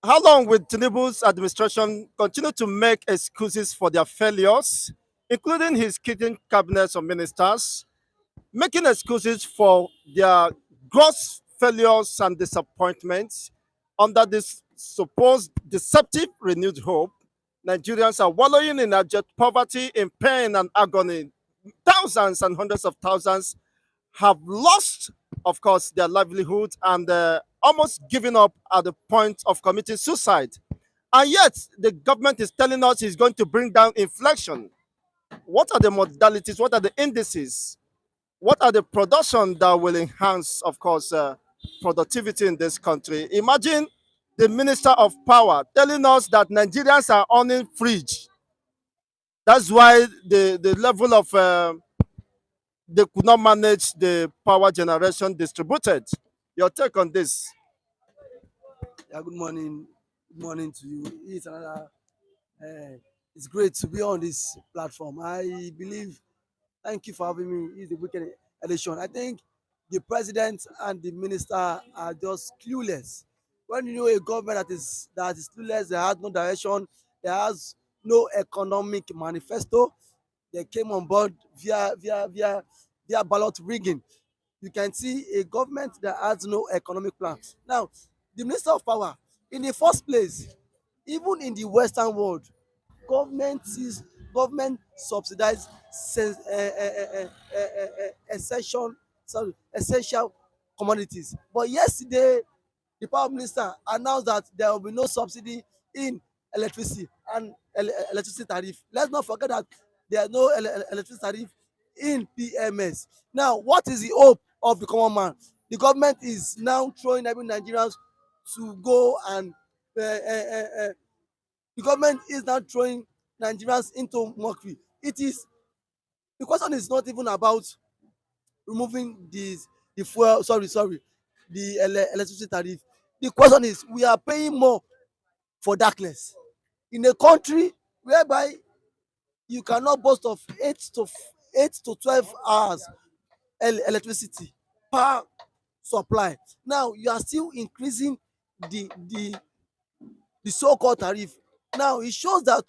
How long will Tinubu's administration continue to make excuses for their failures, including his kitchen cabinets of ministers, making excuses for their gross failures and disappointments under this supposed deceptive renewed hope? Nigerians are wallowing in abject poverty, in pain and agony. Thousands and hundreds of thousands have lost, of course, their livelihood and almost given up at the point of committing suicide. And yet, the government is telling us it's going to bring down inflation. What are the modalities? What are the indices? What are the production that will enhance, of course, productivity in this country? Imagine the Minister of Power telling us that Nigerians are owning fridge. That's why the level of they could not manage the power generation distributed. Your take on this? Yeah, good morning. Good morning to you. It's another. It's great to be on this platform. I believe. Thank you for having me. It's the weekend election. I think the president and the minister are just clueless. When you know a government that is clueless, that has no direction, that has no economic manifesto, they came on board via ballot rigging. You can see a government that has no economic plan. Now, the minister of power, in the first place, even in the Western world, government is government subsidize essential commodities. But yesterday, the power minister announced that there will be no subsidy in electricity and electricity tariff. Let's not forget that there are no electricity tariff in PMS. Now, what is the hope of the common man? The government is now throwing every Nigerians to go and the government is now throwing Nigerians into mockery. It is the question is not even about removing the fuel, the electricity tariff. The question is we are paying more for darkness in a country whereby you cannot boast of 8 to 12 hours electricity per supply. Now you are still increasing the the the so-called tariff. Now it shows that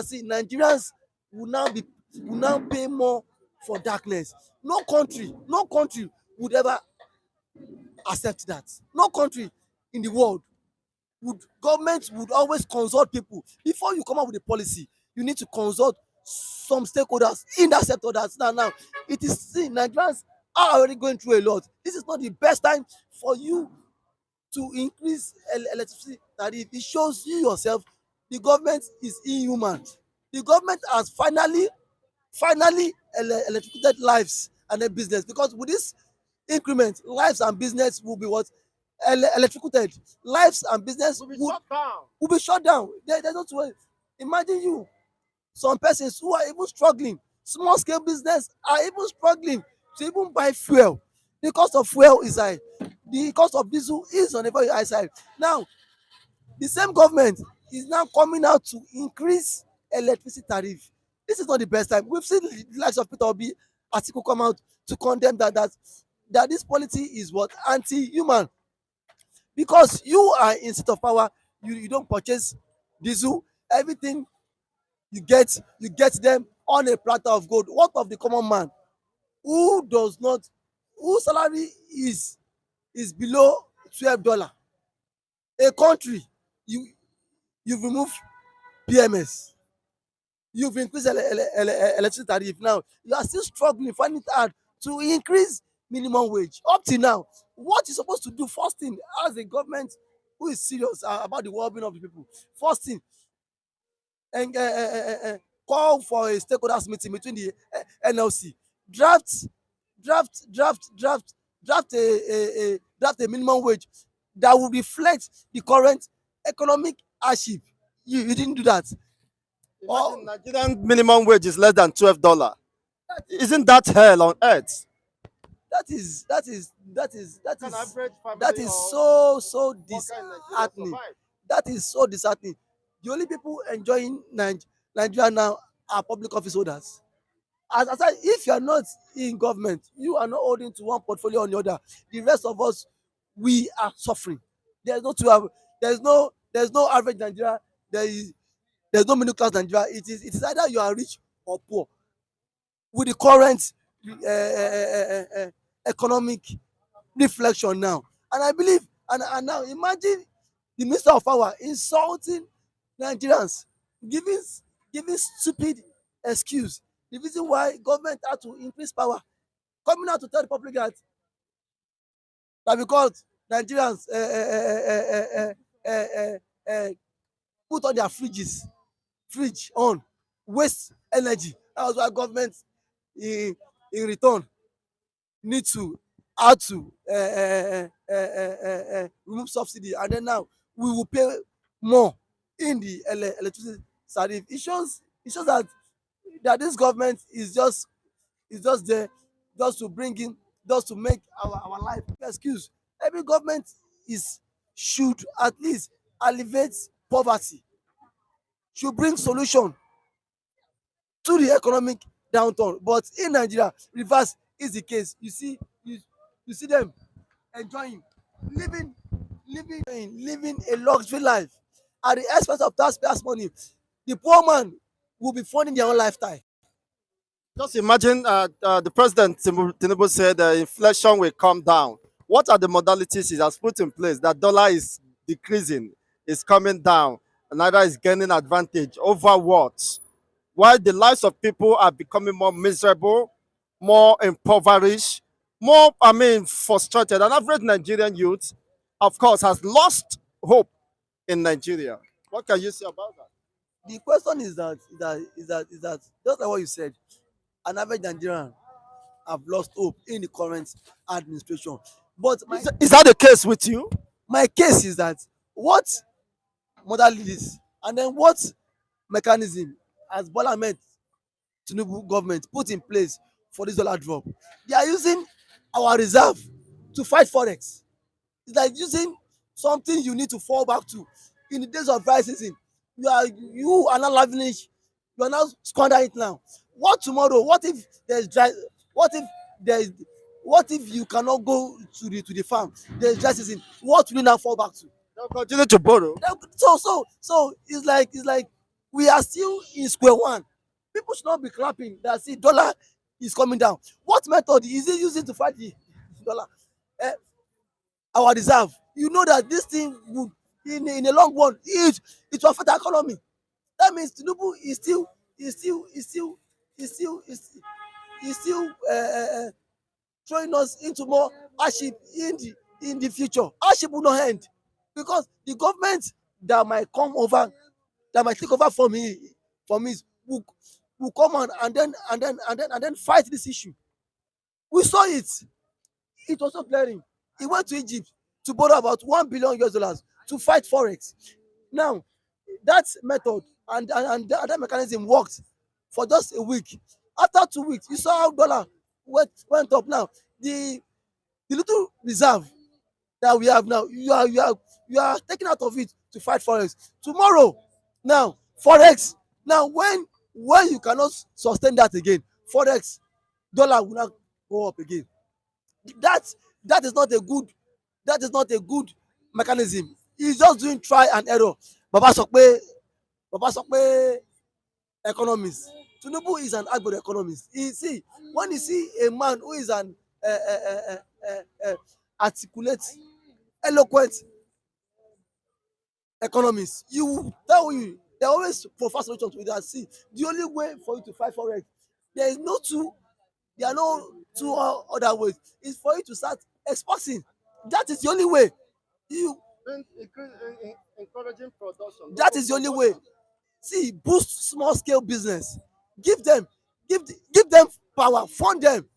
see Nigerians will now be will now pay more for darkness. No country would ever accept that. No country in the world would government would always consult people before you come up with a policy. You need to consult some stakeholders in that sector. Now it is see Nigerians are already going through a lot. This is not the best time for you to increase electricity tariff. It shows you yourself the government is inhuman. The government has finally electrocuted lives and their business, because with this increment lives and business will be what electrocuted. Lives and business To be shut down. will be shut down. There's not way. Imagine you, some persons who are even struggling, small scale business are even struggling to even buy fuel. The cost of fuel is high. The cost of diesel is on a very high side. Now the same government is now coming out to increase electricity tariff. This is not the best time. We've seen the likes of Peter Obi article come out to condemn that this policy is what anti-human, because you are in seat of power. You don't purchase diesel. Everything you get them on a platter of gold. What of the common man who does not whose salary is below $12? A country, you you've removed PMS, you've increased electricity tariff. Now you are still struggling, finding it hard to increase minimum wage. Up till now, what you supposed to do first thing as a government who is serious about the well-being of the people, first thing, and call for a stakeholders meeting between the NLC, draft draft a minimum wage that will reflect the current economic hardship. You didn't do that. Imagine Nigerian minimum wage is less than $12. Isn't that hell on earth? That is An average that family is or so worker in Nigeria disheartening. survive. That is so disheartening. The only people enjoying Nigeria now are public office holders. As I said, if you are not in government, you are not holding to one portfolio or the other. The rest of us, we are suffering. There's no There's no average Nigeria. There's no middle class Nigeria. It is either you are rich or poor with the current economic reflection now. And I believe, and now imagine the minister of power insulting Nigerians, giving giving stupid excuse. The reason why government had to increase power, coming out to tell the public that because Nigerians put on their fridge on, waste energy. That was why government in return need to add to remove subsidy, and then now we will pay more in the electricity tariff. It shows that this government is just there just to bring in, just to make our life excuse. Every government is should at least alleviate poverty, should bring solution to the economic downturn. But in Nigeria, reverse is the case. You see them enjoying, living, living a luxury life at the expense of taxpayers' money. The poor man will be funding their own lifestyle. Just imagine the president Tinubu said inflation will come down. What are the modalities he has put in place? That dollar is decreasing, is coming down, and Naira is gaining advantage over what? While the lives of people are becoming more miserable, more impoverished, more, I mean, frustrated. An average Nigerian youth, of course, has lost hope in Nigeria. What can you say about that? The question is that just like what you said, an average Nigerian have lost hope in the current administration. But Is that the case with you? my case is that what mother leaders and then what mechanism has Bola Ahmed Tinubu government put in place for this dollar drop? They are using our reserve to fight forex. It's like using something you need to fall back to in the days of dry season. You are not lavish. You are not squander it now. What tomorrow? What if there's dry? What if there's? What if you cannot go to the farm? There's dry season. What will you now fall back to? They'll continue to borrow. So it's like we are still in square one. People should not be clapping that see dollar is coming down. What method is he using to fight the dollar? Eh, our reserve. You know that this thing would in a long run it will affect the economy. That means Tinubu is still throwing us into more hardship in the future. Hardship will not end because the government that might come over, that might take over from his will come on and then fight this issue. We saw it. It was so glaring. He went to Egypt to borrow about $1 billion to fight forex. Now that method and that mechanism worked for just a week. After 2 weeks, you saw how dollar went up. Now the little reserve that we have now, you are taking out of it to fight forex. Tomorrow, now forex. Now when you cannot sustain that again, forex dollar will not go up again. that that is not a good mechanism. He's just doing try and error. Baba sọ pé economist. Tinubu is an agbo economist. When you see a man who is an articulate, eloquent economist, you will tell you they always prefer solution to that. See, the only way for you to fight forex, there is no two there are no two other ways. Is for you to start exporting. That is the only way. You Encouraging production. that is the only way. See, boost small scale business. Give them, give them power. Fund them.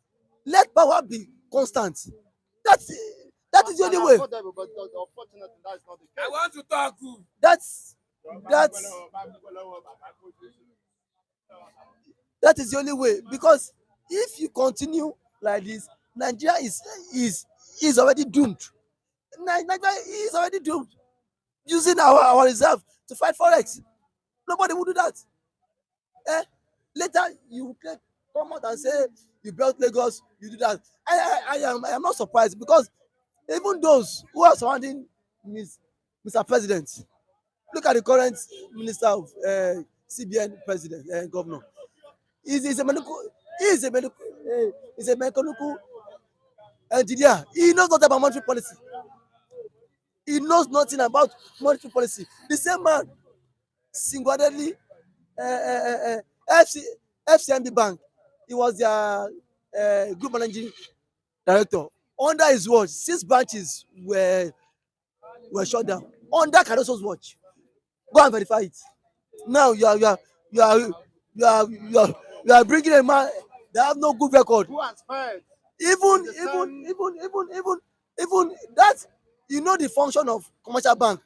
Let power be constant. That's that is the only way. Affordable, but unfortunately, that is not the I case. want to talk. That's that's that is the only way, because if you continue like this, Nigeria is already doomed. Nigeria is already doomed. Using our reserve to fight forex, nobody will do that. Eh? Later you can come out and say you built Lagos, you do that. I am not surprised, because even those who are surrounding Mr. President, Look at the current minister of CBN president, governor. He's a medical, he's a medical, he's a mechanical engineer. He knows nothing about monetary policy. He knows nothing about monetary policy. The same man single-handedly FC, FCMB Bank. He was their group managing director. Under his watch, 6 branches were shut down. Under Cardoso's watch. Go and verify it. Now you are you are you are you are bringing a man that have no good record. Who has failed? Even The even time even even even even that, you know the function of commercial bank.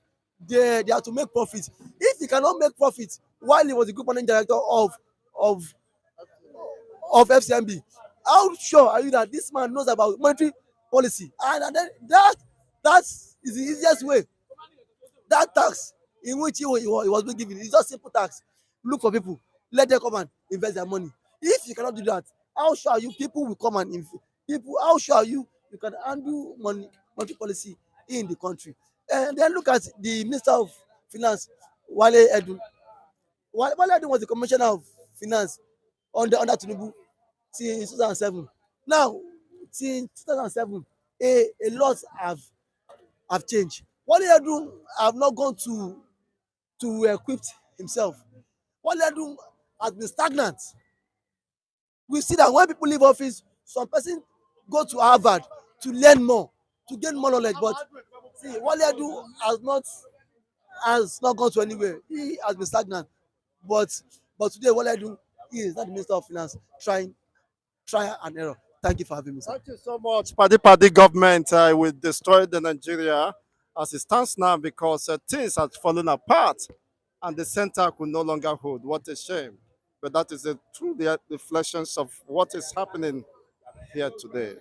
They are to make profit. If he cannot make profit while he was the group managing director of of FCMB, how sure are you that this man knows about monetary policy? And then that is the easiest way. That tax in which he was being given is just simple tax. Look for people, let them come and invest their money. If you cannot do that, how sure are you people will come and people? How sure are you can handle monetary policy in the country? And then look at the minister of finance, Wale Edun. Wale Edun was the commissioner of finance under Tinubu till 2007. Now, till 2007, a lot have changed. Wale Edun have not gone to equip himself. Wale Edun has been stagnant. We see that when people leave office, some person go to Harvard to learn more, to gain more knowledge. But see, Wale Edun has not gone to anywhere. He has been stagnant. But today, Wale Edun, he is not the minister of finance. Try and error. Thank you for having me, sir. Thank you so much. Party government will destroy the Nigeria as it stands now because things have fallen apart and the center could no longer hold. What a shame. But that is the true reflections of what is happening here today.